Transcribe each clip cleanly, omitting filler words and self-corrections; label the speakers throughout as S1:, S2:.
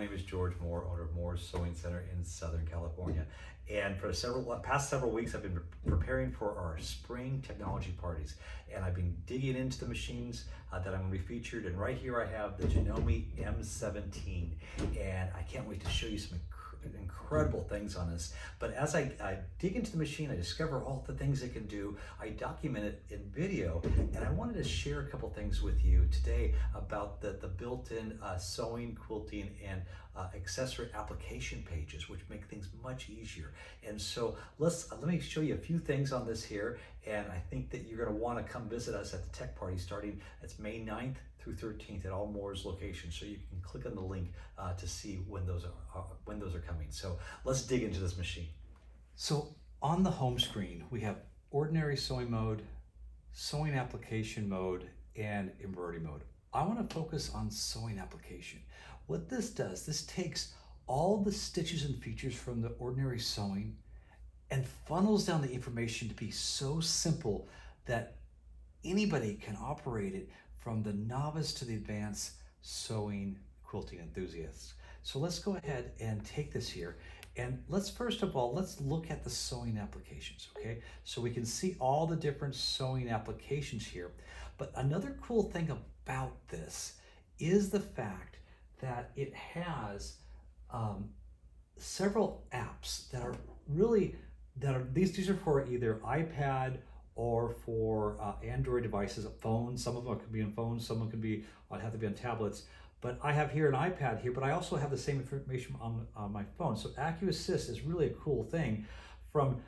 S1: name is George Moore, owner of Moore's Sewing Center in Southern California. And for past several weeks, I've been preparing for our spring technology parties. And I've been digging into the machines that I'm going to be featured. And right here I have the Janome M17. And I can't wait to show you some incredible things on this. But as I dig into the machine, I discover all the things it can do. I document it in video, and I wanted to share a couple things with you today about the built-in sewing, quilting, and accessory application pages, which make things much easier. And so let me show you a few things on this here, and I think that you're going to want to come visit us at the tech party starting. It's May 9th through 13th at all Moore's locations, so you can click on the link to see when those are coming. So let's dig into this machine. So on the home screen, we have ordinary sewing mode, sewing application mode, and embroidery mode. I want to focus on sewing application. What this does, this takes all the stitches and features from the ordinary sewing and funnels down the information to be so simple that anybody can operate it, from the novice to the advanced sewing quilting enthusiasts. So let's go ahead and take this here, and let's first of all, let's look at the sewing applications, okay? So we can see all the different sewing applications here. But another cool thing about this is the fact that it has several apps that are really, these are for either iPad or for Android devices, phones. Some of them could be on phones, some of them could be, have to be on tablets. But I have here an iPad here, but I also have the same information on my phone. So Accu Assist is really a cool thing. From,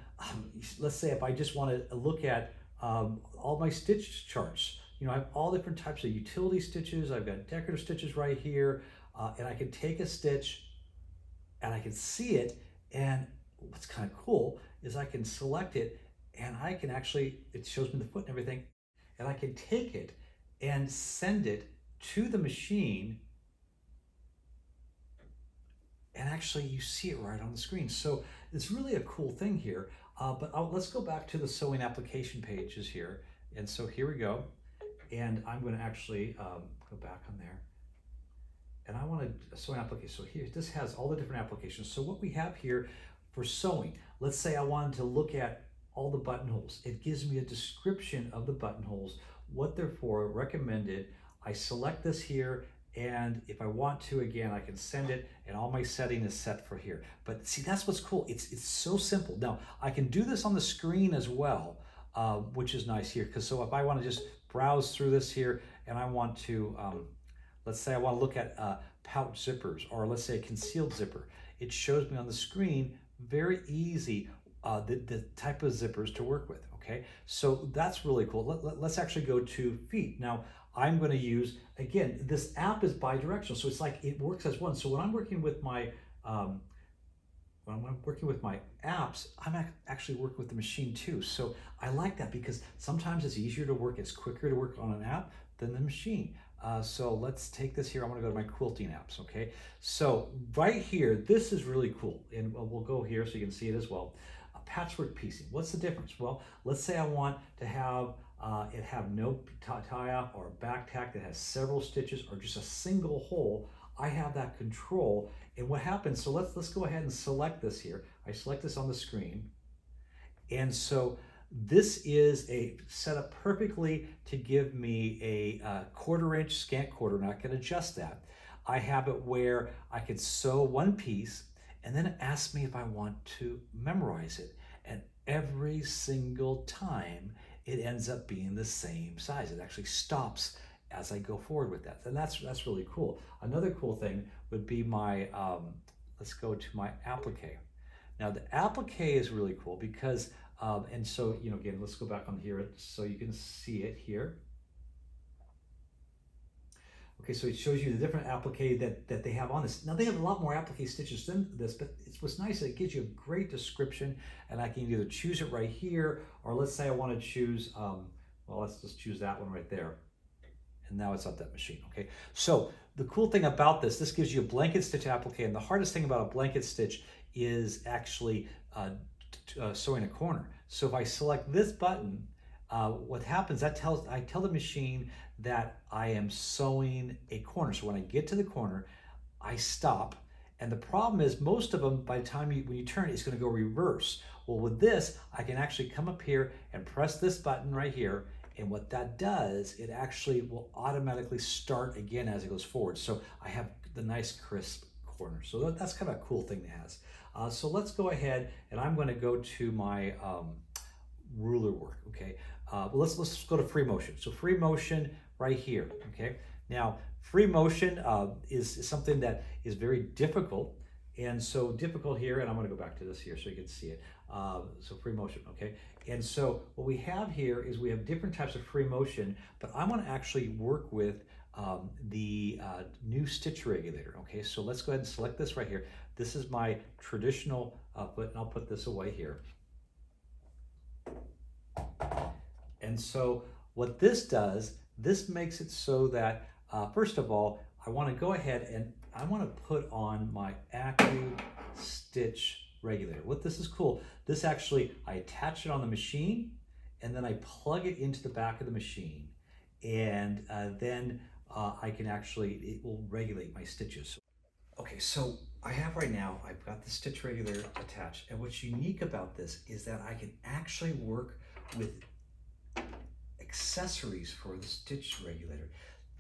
S1: let's say if I just want to look at all my stitch charts, you know, I have all different types of utility stitches. I've got decorative stitches right here, and I can take a stitch and I can see it. And what's kind of cool is I can select it, and I can actually, it shows me the foot and everything, and I can take it and send it to the machine, and actually you see it right on the screen. So it's really a cool thing here. But let's go back to the sewing application pages here. And so here we go. And I'm going to actually go back on there. And I want to sewing application. So here, this has all the different applications. So what we have here for sewing, let's say I wanted to look at all the buttonholes. It gives me a description of the buttonholes, what they're for, recommended. I select this here, and if I want to, again, I can send it, and all my setting is set for here. But see, that's what's cool. It's so simple. Now, I can do this on the screen as well, which is nice here. Because so if I want to just browse through this here, and I want to, let's say I want to look at pouch zippers, or let's say a concealed zipper. It shows me on the screen, very easy, the type of zippers to work with, okay? So that's really cool. Let's actually go to feet. Now, I'm going to use, again, this app is bi-directional, so it's like it works as one. So when I'm working with my apps, I'm actually working with the machine too. So I like that because sometimes it's easier to work, it's quicker to work on an app than the machine. So let's take this here. I want to go to my quilting apps, okay? So right here, this is really cool. And we'll go here so you can see it as well. Patchwork piecing, what's the difference? Well, let's say I want to have it have no tie-up or back tack that has several stitches or just a single hole. I have that control. And what happens, so let's go ahead and select this here. I select this on the screen. And so this is set up perfectly to give me a 1/4 inch scant quarter, and I can adjust that. I have it where I could sew one piece, and then it asks me if I want to memorize it. And every single time, it ends up being the same size. It actually stops as I go forward with that. And that's really cool. Another cool thing would be my, let's go to my applique. Now the applique is really cool because, and so, you know, again, let's go back on here so you can see it here. Okay, so it shows you the different applique that they have on this. Now they have a lot more applique stitches than this, but what's nice is it gives you a great description, and I can either choose it right here, or let's say I want to choose, well, let's just choose that one right there. And now it's on that machine, okay? So the cool thing about this gives you a blanket stitch applique, and the hardest thing about a blanket stitch is actually sewing a corner. So if I select this button, what happens, I tell the machine that I am sewing a corner. So when I get to the corner, I stop, And the problem is most of them, by the time when you turn, it's going to go reverse. Well, with this, I can actually come up here and press this button right here. And what that does, it actually will automatically start again as it goes forward. So I have the nice crisp corner. So that's kind of a cool thing it has. So let's go ahead and I'm going to go to my ruler work. Okay. Well, let's go to free motion. So free motion right here. Okay. Now, free motion is something that is very difficult. And so difficult here, and I'm going to go back to this here so you can see it. So free motion, okay? And so what we have here is we have different types of free motion, but I want to actually work with the new stitch regulator, okay? So let's go ahead and select this right here. This is my traditional foot, and I'll put this away here. And so what this does, this makes it so that, first of all, I want to go ahead and I want to put on my Accu stitch regulator. What this is cool, this actually, I attach it on the machine and then I plug it into the back of the machine. And then I can actually, it will regulate my stitches. Okay, so I have right now, I've got the stitch regulator attached. And what's unique about this is that I can actually work with accessories for the stitch regulator.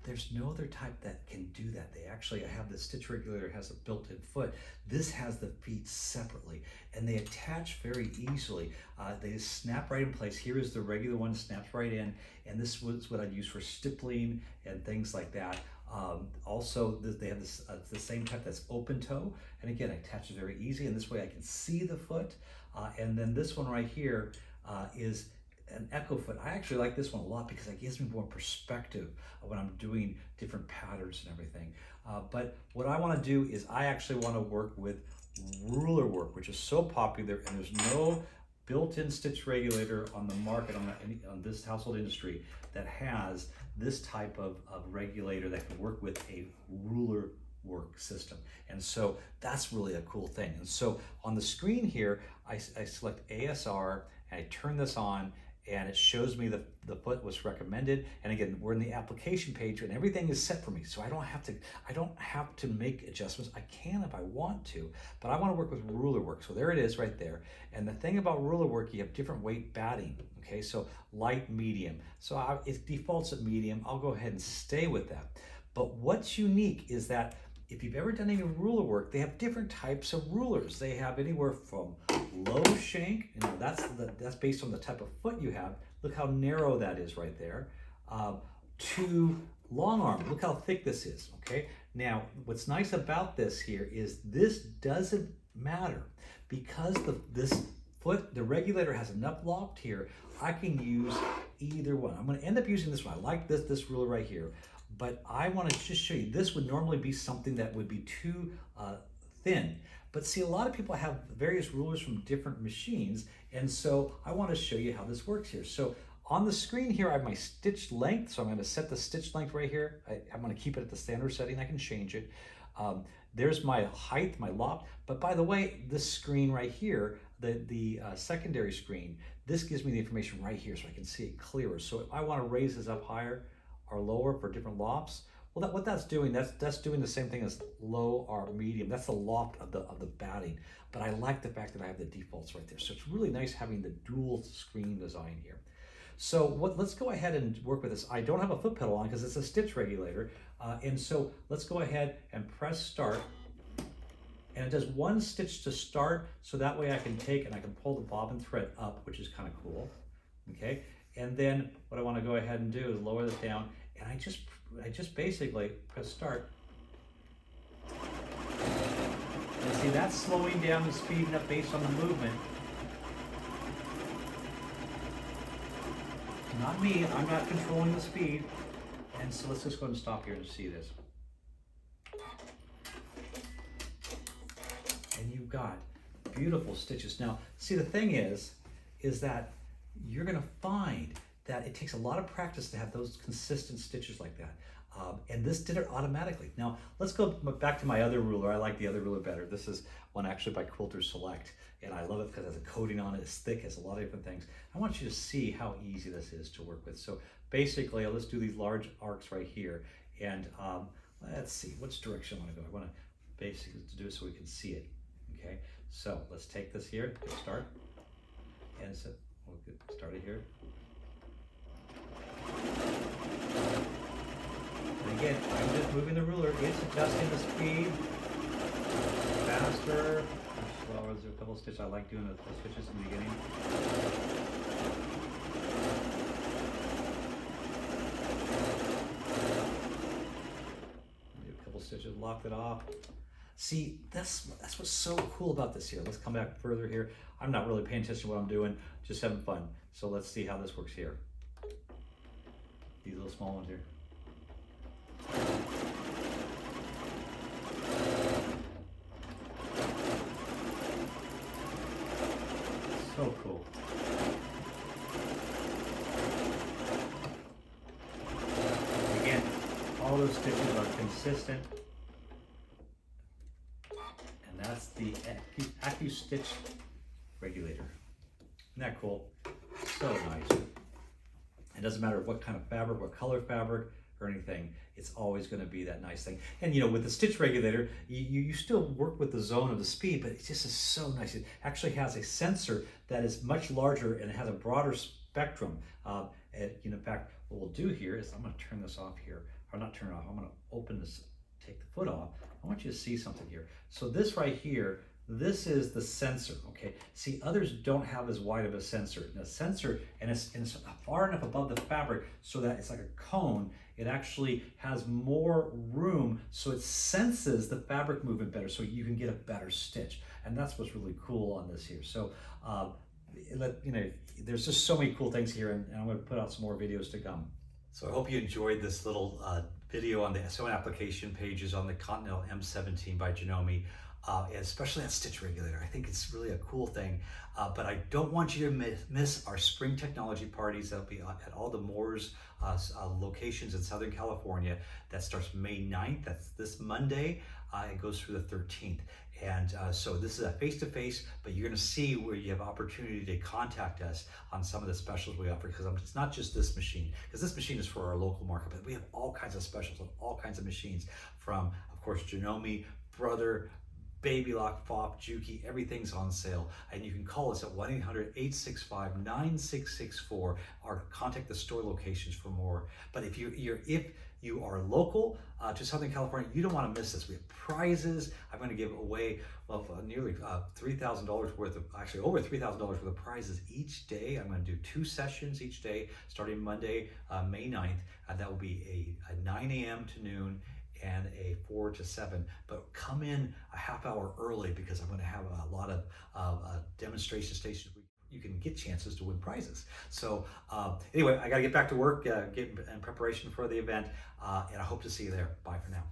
S1: There's no other type that can do that. They actually, I have the stitch regulator has a built-in foot. This has the feet separately and they attach very easily. They just snap right in place. Here is the regular one, snaps right in. And this was what I'd use for stippling and things like that. Also, they have this the same type that's open toe. And again, it attaches very easy. And this way I can see the foot. And then this one right here is an Accu foot. I actually like this one a lot because it gives me more perspective when I'm doing different patterns and everything. But what I want to do is I actually want to work with ruler work, which is so popular, and there's no built-in stitch regulator on the market on this household industry that has this type of regulator that can work with a ruler work system. And so that's really a cool thing. And so on the screen here, I select ASR and I turn this on, and it shows me the foot was recommended. And again, we're in the application page and everything is set for me. So I don't have to make adjustments. I can if I want to, but I want to work with ruler work. So there it is right there. And the thing about ruler work, you have different weight batting. Okay, so light, medium. So it defaults at medium. I'll go ahead and stay with that. But what's unique is that if you've ever done any ruler work, they have different types of rulers. They have anywhere from low shank, that's based on the type of foot you have. Look how narrow that is right there. To long arm, look how thick this is, okay? Now, what's nice about this here is this doesn't matter because this foot, the regulator has enough loft here, I can use either one. I'm gonna end up using this one. I like this ruler right here. But I want to just show you, this would normally be something that would be too thin. But see, a lot of people have various rulers from different machines, and so I want to show you how this works here. So on the screen here, I have my stitch length, so I'm going to set the stitch length right here. I'm going to keep it at the standard setting. I can change it. There's my height, my loft. But by the way, this screen right here, the secondary screen, this gives me the information right here so I can see it clearer. So if I want to raise this up higher or lower for different lofts, well, what that's doing, that's doing the same thing as low or medium. That's the loft of the batting. But I like the fact that I have the defaults right there. So it's really nice having the dual screen design here. So let's go ahead and work with this. I don't have a foot pedal on because it's a stitch regulator. And so let's go ahead and press start. And it does one stitch to start, so that way I can take and I can pull the bobbin thread up, which is kind of cool. Okay. And then what I want to go ahead and do is lower this down, and I just basically press start. And see, that's slowing down and speeding up based on the movement. Not me, I'm not controlling the speed. And so let's just go ahead and stop here and see this. And you've got beautiful stitches. Now, see, the thing is that you're going to find that it takes a lot of practice to have those consistent stitches like that. And this did it automatically. Now, let's go back to my other ruler. I like the other ruler better. This is one actually by Quilter Select, and I love it because it has a coating on it. It's thick, has a lot of different things. I want you to see how easy this is to work with. So basically, let's do these large arcs right here. And let's see, which direction I want to go. I want to basically to do it so we can see it. Okay, so let's take this here, start, and so we'll get started here. And again, I'm just moving the ruler, it's adjusting the speed, faster, slower. There's a couple of stitches. I like doing the switches in the beginning. Do a couple stitches, lock it off. See, that's what's so cool about this here. Let's come back further here. I'm not really paying attention to what I'm doing, just having fun. So let's see how this works here. These little small ones here. So cool. Again, all those stitches are consistent. And that's the Accu stitch regulator. Isn't that cool? So nice. It doesn't matter what kind of fabric, what color fabric, or anything, it's always going to be that nice thing. And you know, with the stitch regulator, you still work with the zone of the speed, but it just is so nice. It actually has a sensor that is much larger and it has a broader spectrum. And you know, in fact, what we'll do here is I'm going to turn this off here, or not turn it off. I'm going to open this, take the foot off. I want you to see something here. So this right here, this is the sensor, okay? See, others don't have as wide of a sensor. And a sensor, and it's far enough above the fabric so that it's like a cone. It actually has more room, so it senses the fabric movement better, so you can get a better stitch. And that's what's really cool on this here. So, you know, there's just so many cool things here, and I'm going to put out some more videos to come. So I hope you enjoyed this little video on the sewing application pages on the Continental M17 by Janome. Especially that stitch regulator. I think it's really a cool thing, but I don't want you to miss our spring technology parties. That'll be at all the Moore's locations in Southern California. That starts May 9th, that's this Monday. It goes through the 13th. And so this is a face-to-face, but you're gonna see where you have opportunity to contact us on some of the specials we offer, because it's not just this machine, because this machine is for our local market, but we have all kinds of specials on all kinds of machines from, of course, Janome, Brother, Baby Lock, FOP, Juki, everything's on sale. And you can call us at 1-800-865-9664 or contact the store locations for more. But if you are local to Southern California, you don't want to miss this. We have prizes. I'm going to give away nearly $3,000 worth of, actually over $3,000 worth of prizes each day. I'm going to do 2 sessions each day, starting Monday, May 9th. That will be a 9 a.m. to noon and a 4 to 7, but come in a half hour early, because I'm going to have a lot of demonstration stations where you can get chances to win prizes. So anyway, I got to get back to work, get in preparation for the event, and I hope to see you there. Bye for now.